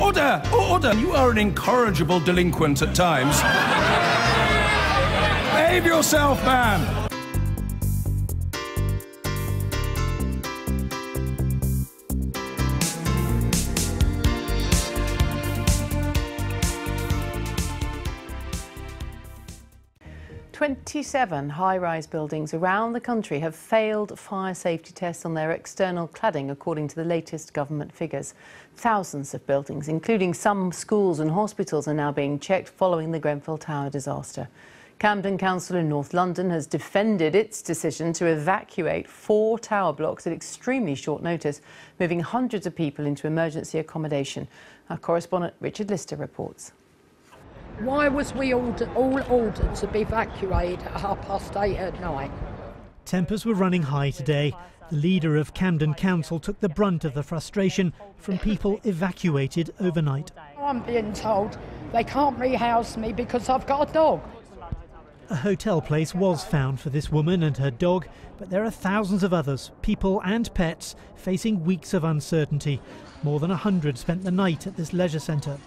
Order! Order! You are an incorrigible delinquent at times. Behave yourself, man! 27 high-rise buildings around the country have failed fire safety tests on their external cladding, according to the latest government figures. Thousands of buildings, including some schools and hospitals, are now being checked following the Grenfell Tower disaster. Camden Council in North London has defended its decision to evacuate 4 tower blocks at extremely short notice, moving hundreds of people into emergency accommodation. Our correspondent Richard Lister reports. Why was we all ordered to be evacuated at 8:30 at night? Tempers were running high today. The leader of Camden Council took the brunt of the frustration from people evacuated overnight. I'm being told they can't rehouse me because I've got a dog. A hotel place was found for this woman and her dog, but there are thousands of others, people and pets, facing weeks of uncertainty. More than 100 spent the night at this leisure centre.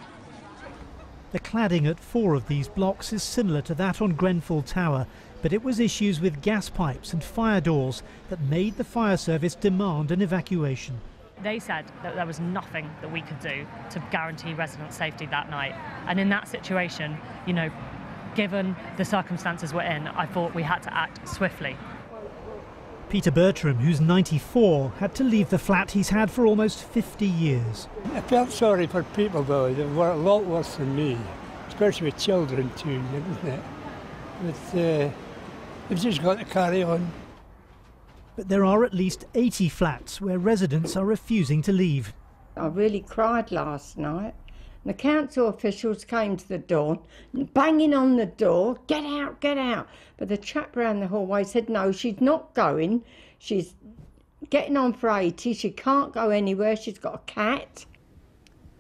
The cladding at 4 of these blocks is similar to that on Grenfell Tower, but it was issues with gas pipes and fire doors that made the fire service demand an evacuation. They said that there was nothing that we could do to guarantee resident safety that night. And in that situation, you know, given the circumstances we're in, I thought we had to act swiftly. Peter Bertram, who's 94, had to leave the flat he's had for almost 50 years. I felt sorry for people though, they were a lot worse than me, especially with children too, isn't it? But we've just got to carry on. But there are at least 80 flats where residents are refusing to leave. I really cried last night. The council officials came to the door, banging on the door, get out, get out. But the chap round the hallway said, no, she's not going. She's getting on for 80, she can't go anywhere, she's got a cat.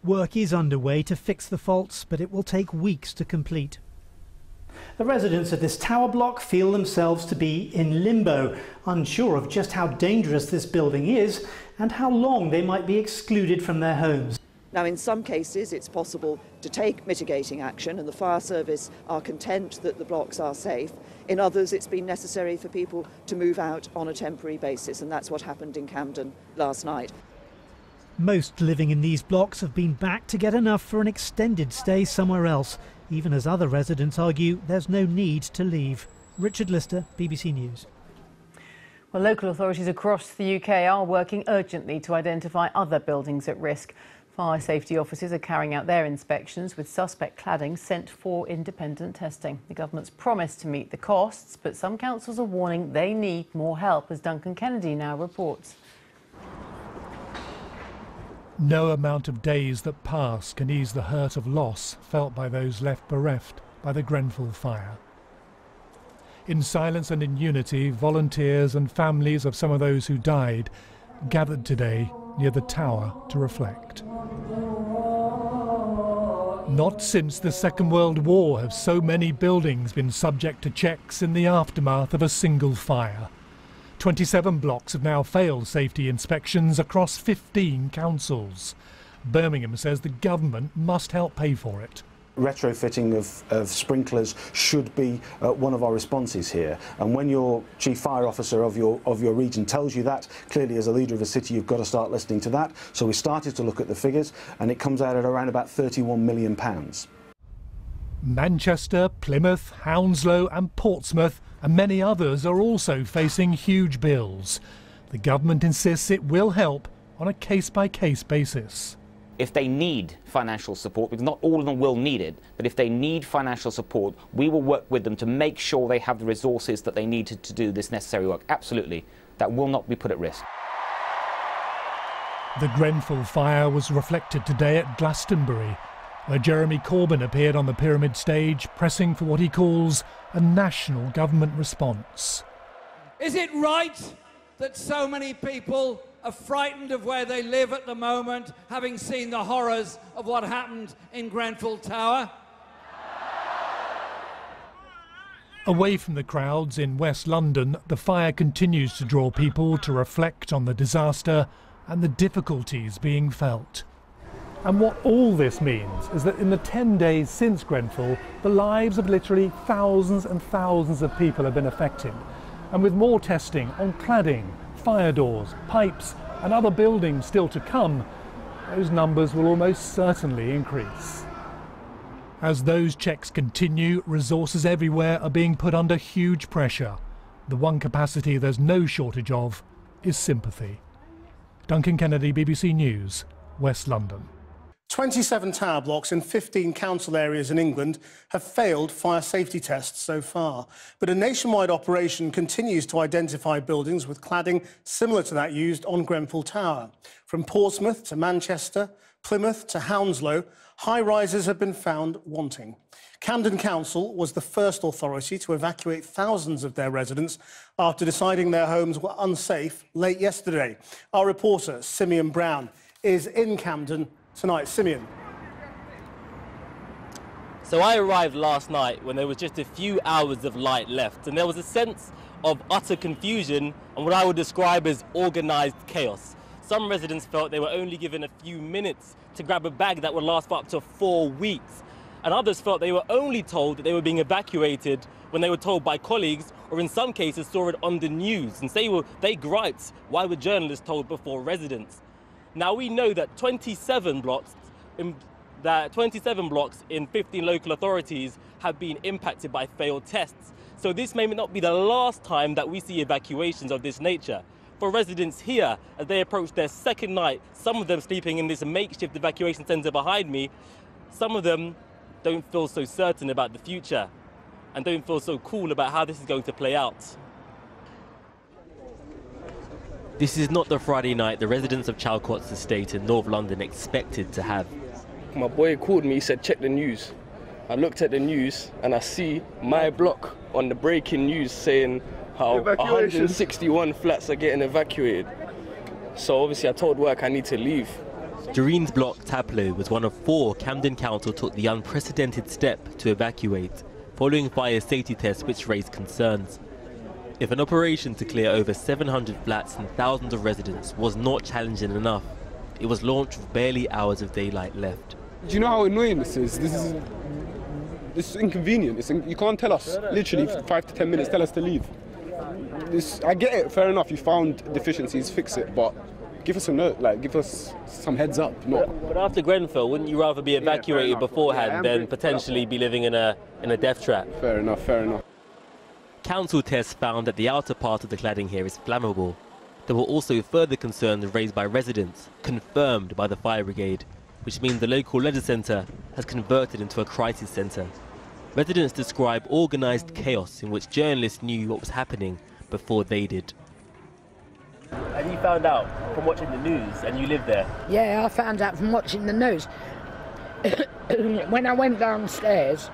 Work is underway to fix the faults, but it will take weeks to complete. The residents of this tower block feel themselves to be in limbo, unsure of just how dangerous this building is and how long they might be excluded from their homes. Now, in some cases, it's possible to take mitigating action, and the fire service are content that the blocks are safe. In others, it's been necessary for people to move out on a temporary basis, and that's what happened in Camden last night. Most living in these blocks have been back to get enough for an extended stay somewhere else, even as other residents argue there's no need to leave. Richard Lister, BBC News. Well, local authorities across the UK are working urgently to identify other buildings at risk. Fire safety officers are carrying out their inspections with suspect cladding sent for independent testing. The government's promised to meet the costs, but some councils are warning they need more help, as Duncan Kennedy now reports. No amount of days that pass can ease the hurt of loss felt by those left bereft by the Grenfell fire. In silence and in unity, volunteers and families of some of those who died gathered today near the tower to reflect. Not since the Second World War have so many buildings been subject to checks in the aftermath of a single fire. 27 blocks have now failed safety inspections across 15 councils. Birmingham says the government must help pay for it. Retrofitting of sprinklers should be one of our responses here, and when your chief fire officer of your region tells you that, clearly as a leader of a city you've got to start listening to that. So we started to look at the figures, and it comes out at around about £31 million. Manchester, Plymouth, Hounslow and Portsmouth and many others are also facing huge bills. The government insists it will help on a case-by-case basis. If they need financial support, because not all of them will need it, but if they need financial support, we will work with them to make sure they have the resources that they need to do this necessary work. Absolutely. That will not be put at risk. The Grenfell fire was reflected today at Glastonbury, where Jeremy Corbyn appeared on the pyramid stage, pressing for what he calls a national government response. Is it right that so many people are frightened of where they live at the moment, having seen the horrors of what happened in Grenfell Tower? Away from the crowds in West London, the fire continues to draw people to reflect on the disaster and the difficulties being felt. And what all this means is that in the 10 days since Grenfell, the lives of literally thousands and thousands of people have been affected. And with more testing on cladding, fire doors, pipes and other buildings still to come, those numbers will almost certainly increase. As those checks continue, resources everywhere are being put under huge pressure. The one capacity there's no shortage of is sympathy. Duncan Kennedy, BBC News, West London. 27 tower blocks in 15 council areas in England have failed fire safety tests so far. But a nationwide operation continues to identify buildings with cladding similar to that used on Grenfell Tower. From Portsmouth to Manchester, Plymouth to Hounslow, high-rises have been found wanting. Camden Council was the first authority to evacuate thousands of their residents after deciding their homes were unsafe late yesterday. Our reporter, Simeon Brown, is in Camden tonight. Simeon. So I arrived last night when there was just a few hours of light left, and there was a sense of utter confusion and what I would describe as organised chaos. Some residents felt they were only given a few minutes to grab a bag that would last for up to 4 weeks. And others felt they were only told that they were being evacuated when they were told by colleagues, or in some cases saw it on the news. And they griped, why were journalists told before residents? Now we know that 27 blocks in 15 local authorities have been impacted by failed tests. So this may not be the last time that we see evacuations of this nature. For residents here, as they approach their second night, some of them sleeping in this makeshift evacuation centre behind me, some of them don't feel so certain about the future and don't feel so cool about how this is going to play out. This is not the Friday night the residents of Chalcott's estate in North London expected to have. My boy called me, he said, check the news. I looked at the news and I see my block on the breaking news saying how 161 flats are getting evacuated. So obviously I told work I need to leave. Doreen's block, Taplow, was one of 4 Camden Council took the unprecedented step to evacuate, following fire safety tests which raised concerns. If an operation to clear over 700 flats and thousands of residents was not challenging enough, it was launched with barely hours of daylight left. Do you know how annoying this is? This is inconvenient. You can't tell us, literally 5 to 10 minutes, tell us to leave. I get it, fair enough, you found deficiencies, fix it, but give us a note, give us some heads up. But after Grenfell, wouldn't you rather be evacuated beforehand than potentially be living in a death trap? Fair enough, fair enough. Council tests found that the outer part of the cladding here is flammable. There were also further concerns raised by residents, confirmed by the fire brigade, which means the local leisure centre has converted into a crisis centre. Residents describe organised chaos in which journalists knew what was happening before they did. And you found out from watching the news, and you live there? Yeah, I found out from watching the news. When I went downstairs,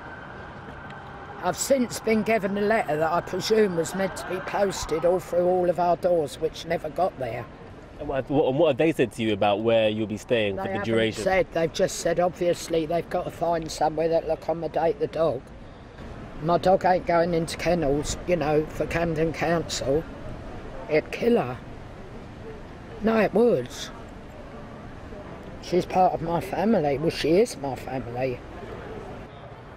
I've since been given a letter that I presume was meant to be posted all through all of our doors, which never got there. And what have they said to you about where you'll be staying for the duration? They've just said, obviously, they've got to find somewhere that'll accommodate the dog. My dog ain't going into kennels, for Camden Council. It'd kill her. No, it would. She's part of my family. Well, she is my family.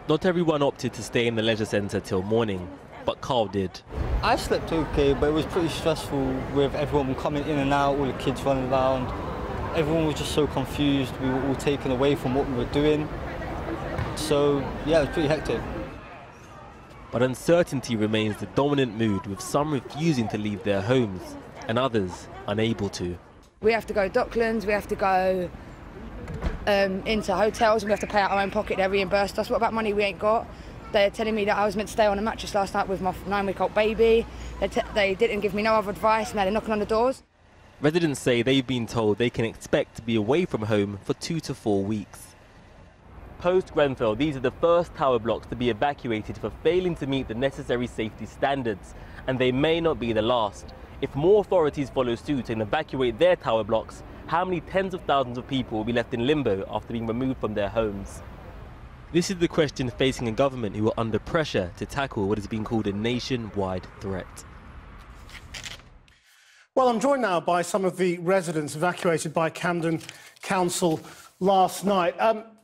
Not everyone opted to stay in the leisure centre till morning, but Carl did. I slept okay, but it was pretty stressful with everyone coming in and out, all the kids running around. Everyone was just so confused. We were all taken away from what we were doing. So, yeah, it was pretty hectic. But uncertainty remains the dominant mood, with some refusing to leave their homes and others unable to. We have to go to Docklands, we have to go into hotels, and we have to pay out our own pocket. They reimbursed us. What about money we ain't got? They're telling me that I was meant to stay on a mattress last night with my 9-week-old baby. They didn't give me no other advice, now they're knocking on the doors. Residents say they've been told they can expect to be away from home for 2 to 4 weeks. Post-Grenfell, these are the first tower blocks to be evacuated for failing to meet the necessary safety standards, and they may not be the last. If more authorities follow suit and evacuate their tower blocks, how many tens of thousands of people will be left in limbo after being removed from their homes? This is the question facing a government who are under pressure to tackle what is being called a nationwide threat. Well, I'm joined now by some of the residents evacuated by Camden Council last night.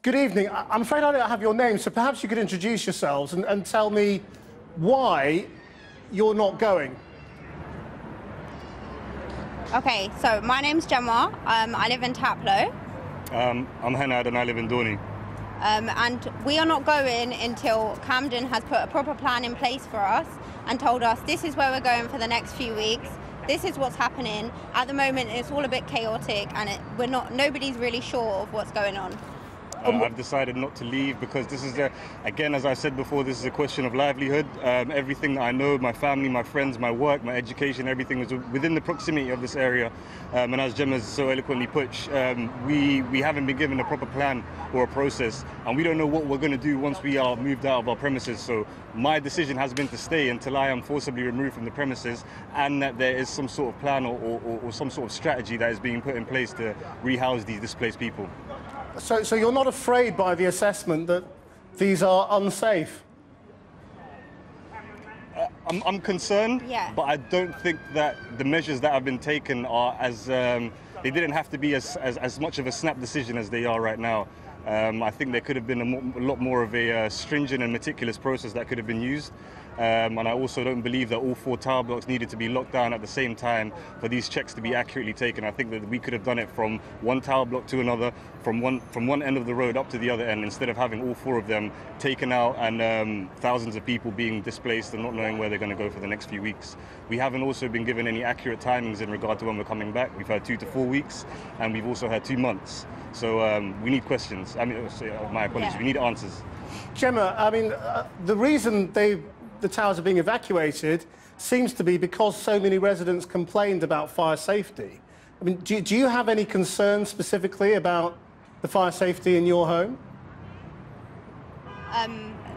Good evening. I'm afraid I don't have your name, so perhaps you could introduce yourselves and tell me why you're not going. Okay, so my name's Gemma. I live in Taplow. I'm Henad and I live in Dorney. And we are not going until Camden has put a proper plan in place for us and told us this is where we're going for the next few weeks. This is what's happening. At the moment, it's all a bit chaotic, and nobody's really sure of what's going on. I've decided not to leave because this is, again, as I said before, this is a question of livelihood. Everything that I know, my family, my friends, my work, my education, everything was within the proximity of this area. And as Gemma's so eloquently put, we haven't been given a proper plan or a process, and we don't know what we're going to do once we are moved out of our premises. So my decision has been to stay until I am forcibly removed from the premises, and that there is some sort of plan or some sort of strategy that is being put in place to rehouse these displaced people. So you're not afraid by the assessment that these are unsafe? I'm concerned, yeah. But I don't think that the measures that have been taken are as... they didn't have to be as much of a snap decision as they are right now. I think there could have been a lot more of a stringent and meticulous process that could have been used. And I also don't believe that all 4 tower blocks needed to be locked down at the same time for these checks to be accurately taken. I think that we could have done it from one tower block to another, from one end of the road up to the other end, instead of having all 4 of them taken out and thousands of people being displaced and not knowing where they're going to go for the next few weeks. We haven't also been given any accurate timings in regard to when we're coming back. We've had 2 to 4 weeks, and we've also had 2 months. So we need questions. I mean, my apologies. Yeah. We need answers. Gemma, I mean, the reason the towers are being evacuated seems to be because so many residents complained about fire safety. I mean, do you have any concerns specifically about the fire safety in your home?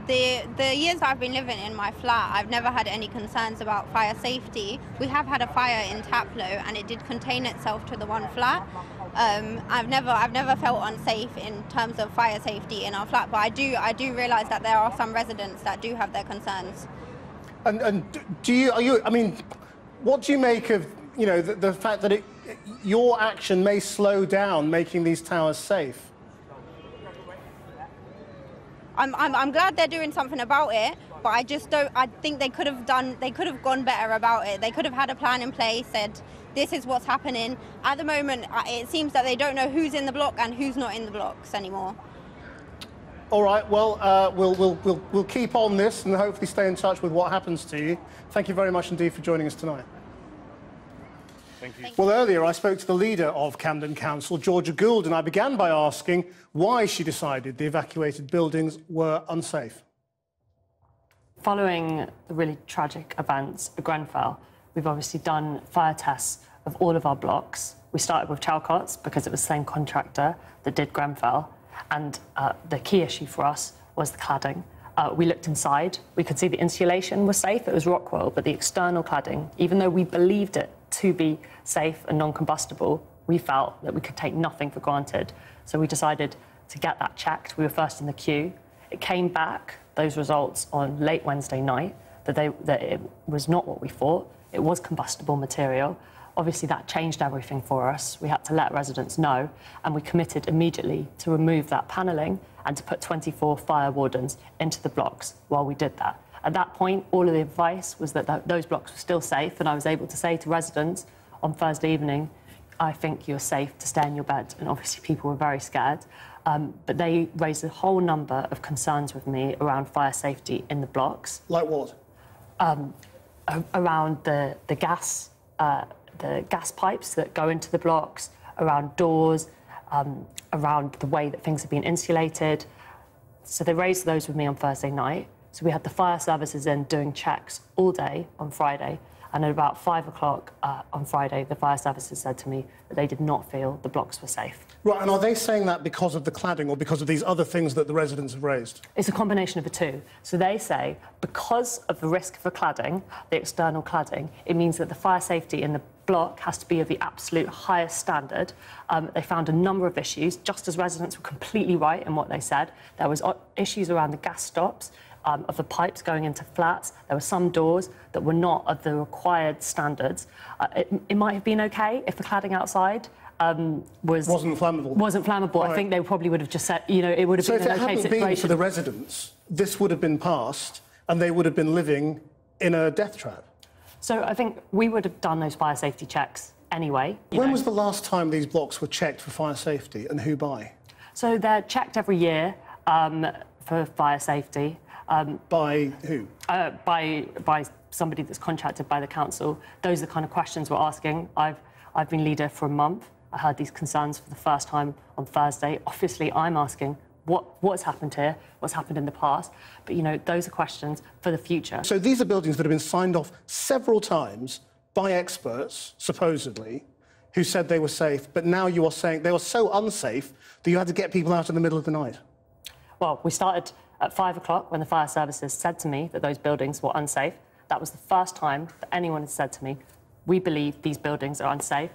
The years I've been living in my flat, I've never had any concerns about fire safety. We have had a fire in Taplow, and it did contain itself to the one flat. I've never felt unsafe in terms of fire safety in our flat, but I do realise that there are some residents that do have their concerns. And I mean, what do you make of, you know, the fact that your action may slow down making these towers safe? I'm glad they're doing something about it, but I just don't. I think they could have gone better about it. They could have had a plan in place, said this is what's happening. At the moment, it seems that they don't know who's in the block and who's not in the blocks anymore. All right. Well, we'll keep on this and hopefully stay in touch with what happens to you. Thank you very much indeed for joining us tonight. Thank you. Well, earlier I spoke to the leader of Camden Council, Georgia Gould, and I began by asking why she decided the evacuated buildings were unsafe. Following the really tragic events at Grenfell, we've obviously done fire tests of all of our blocks. We started with Chalcott's because it was the same contractor that did Grenfell, and the key issue for us was the cladding. We looked inside, we could see the insulation was safe, it was Rockwool, but the external cladding, even though we believed it to be safe and non-combustible, we felt that we could take nothing for granted. So we decided to get that checked. We were first in the queue. It came back, those results, on late Wednesday night, that it was not what we thought. It was combustible material. Obviously, that changed everything for us. We had to let residents know, and we committed immediately to remove that panelling and to put 24 fire wardens into the blocks while we did that. At that point, all of the advice was that those blocks were still safe, and I was able to say to residents on Thursday evening, I think you're safe to stay in your bed. And obviously people were very scared. But they raised a whole number of concerns with me around fire safety in the blocks. Like what? Around the gas pipes that go into the blocks, around doors, around the way that things have been insulated. So they raised those with me on Thursday night. So we had the fire services in doing checks all day on Friday, and at about 5 o'clock on Friday, the fire services said to me that they did not feel the blocks were safe. Right, and are they saying that because of the cladding or because of these other things that the residents have raised? It's a combination of the two. So they say because of the risk for cladding, the external cladding, it means that the fire safety in the block has to be of the absolute highest standard. They found a number of issues, just as residents were completely right in what they said. There was issues around the gas stops, of the pipes going into flats. There were some doors that were not of the required standards. It might have been okay if the cladding outside wasn't flammable. Wasn't flammable. Right. I think they probably would have just said, you know, it would have been an okay situation. So if it hadn't been for the residents, this would have been passed and they would have been living in a death trap. So I think we would have done those fire safety checks anyway. When was the last time these blocks were checked for fire safety, and who by? So they're checked every year for fire safety. By who? By somebody that's contracted by the council. Those are the kind of questions we're asking. I've been leader for a month. I heard these concerns for the first time on Thursday. Obviously, I'm asking what's happened here, what's happened in the past. But, you know, those are questions for the future. So these are buildings that have been signed off several times by experts, supposedly, who said they were safe, but now you are saying they were so unsafe that you had to get people out in the middle of the night. Well, we started at 5 o'clock when the fire services said to me that those buildings were unsafe. That was the first time that anyone had said to me, we believe these buildings are unsafe.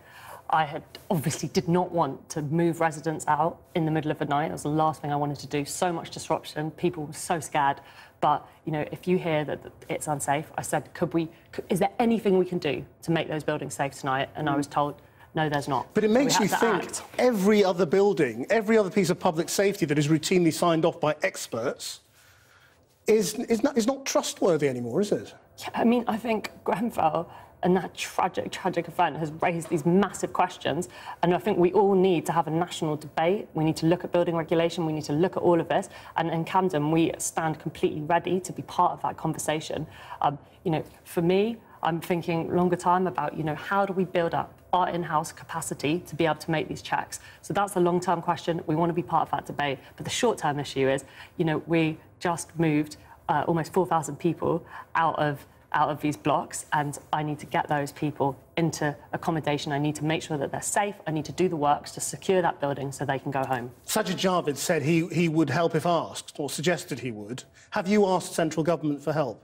I had obviously did not want to move residents out in the middle of the night. It was the last thing I wanted to do. So much disruption. People were so scared. But, you know, if you hear that it's unsafe, I said, is there anything we can do to make those buildings safe tonight? And I was told, no, there's not. But it makes you think every other building, every other piece of public safety that is routinely signed off by experts is not trustworthy anymore, is it? Yeah, I mean, I think Grenfell and that tragic event has raised these massive questions. And I think we all need to have a national debate. We need to look at building regulation. We need to look at all of this. And in Camden, we stand completely ready to be part of that conversation. You know, for me, I'm thinking longer time about, you know, how do we build up our in-house capacity to be able to make these checks? So that's the long-term question. We want to be part of that debate. But the short-term issue is, you know, we just moved almost 4,000 people out of these blocks, and I need to get those people into accommodation. I need to make sure that they're safe. I need to do the works to secure that building so they can go home. Sajid Javid said he would help if asked, or suggested he would. Have you asked central government for help?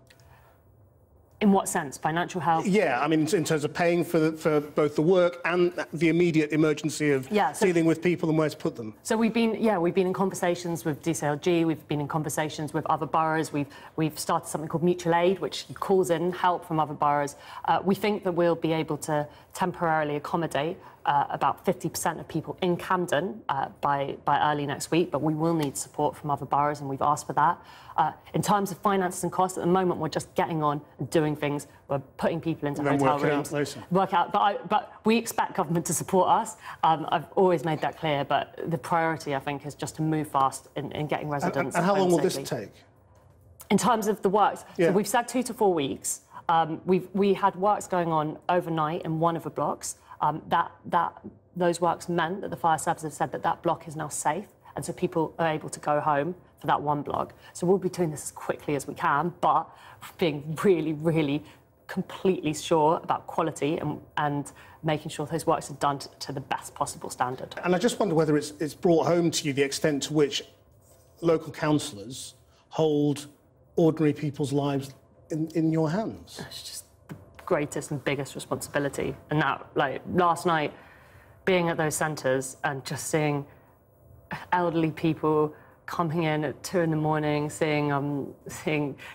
In what sense? Financial help? Yeah, I mean, in terms of paying for both the work and the immediate emergency of dealing with people and where to put them. So we've been in conversations with DCLG, we've been in conversations with other boroughs, we've started something called mutual aid, which calls in help from other boroughs. We think that we'll be able to temporarily accommodate about 50% of people in Camden by early next week, but we will need support from other boroughs, and we've asked for that. In terms of finances and costs, at the moment, we're just getting on and doing things. We're putting people into hotel rooms. Work out. But we expect government to support us. I've always made that clear, but the priority, I think, is just to move fast in getting residents. And how long will this safely. take? In terms of the works, so we've said 2 to 4 weeks. We had works going on overnight in one of the blocks. Those works meant that the fire services have said that that block is now safe, and so people are able to go home for that one block. So we'll be doing this as quickly as we can, but being really, really completely sure about quality and making sure those works are done to the best possible standard. And I just wonder whether it's brought home to you the extent to which local councillors hold ordinary people's lives in your hands. It's just the greatest and biggest responsibility. And that, like, last night, being at those centres and just seeing elderly people coming in at 2 in the morning, seeing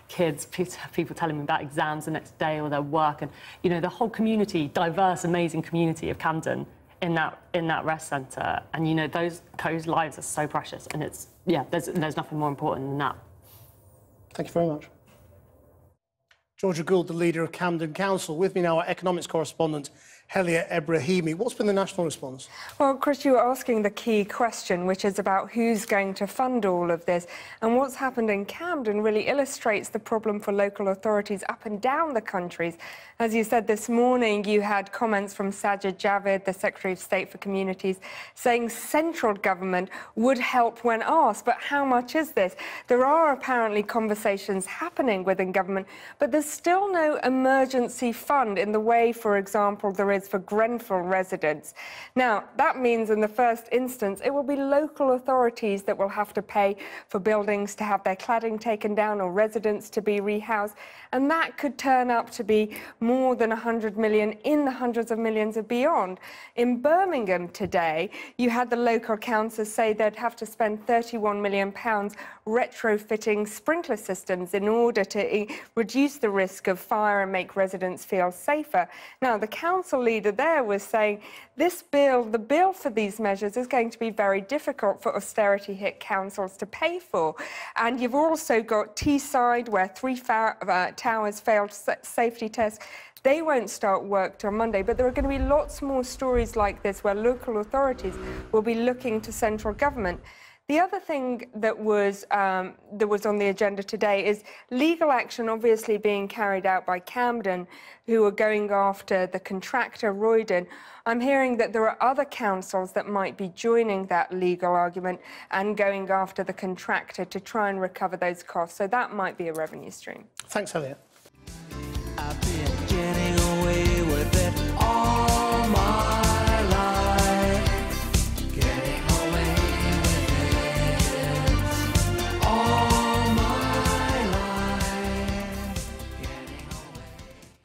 kids, people telling me about exams the next day or their work, and, you know, the whole community, diverse, amazing community of Camden in that rest centre. And, you know, those lives are so precious, and it's, yeah, there's nothing more important than that. Thank you very much. Georgia Gould, the leader of Camden Council. With me now, our economics correspondent, Helia Ebrahimi. What's been the national response? Well, Chris, you were asking the key question, which is about who's going to fund all of this. And what's happened in Camden really illustrates the problem for local authorities up and down the country. As you said this morning, you had comments from Sajid Javid, the Secretary of State for Communities, saying central government would help when asked. But how much is this? There are apparently conversations happening within government, but there's still no emergency fund in the way, for example, there is for Grenfell residents. Now, that means in the first instance, it will be local authorities that will have to pay for buildings to have their cladding taken down or residents to be rehoused. And that could turn up to be more than 100 million in the hundreds of millions and beyond. In Birmingham today, you had the local council say they'd have to spend £31 million retrofitting sprinkler systems in order to reduce the risk of fire and make residents feel safer. Now, the council leader there was saying the bill for these measures is going to be very difficult for austerity hit councils to pay for. And you've also got Teesside, where 3 towers failed safety tests. They won't start work till Monday, but there are going to be lots more stories like this where local authorities will be looking to central government. The other thing that was on the agenda today is legal action obviously being carried out by Camden, who are going after the contractor, Royden. I'm hearing that there are other councils that might be joining that legal argument and going after the contractor to try and recover those costs. So that might be a revenue stream. Thanks, Elliot.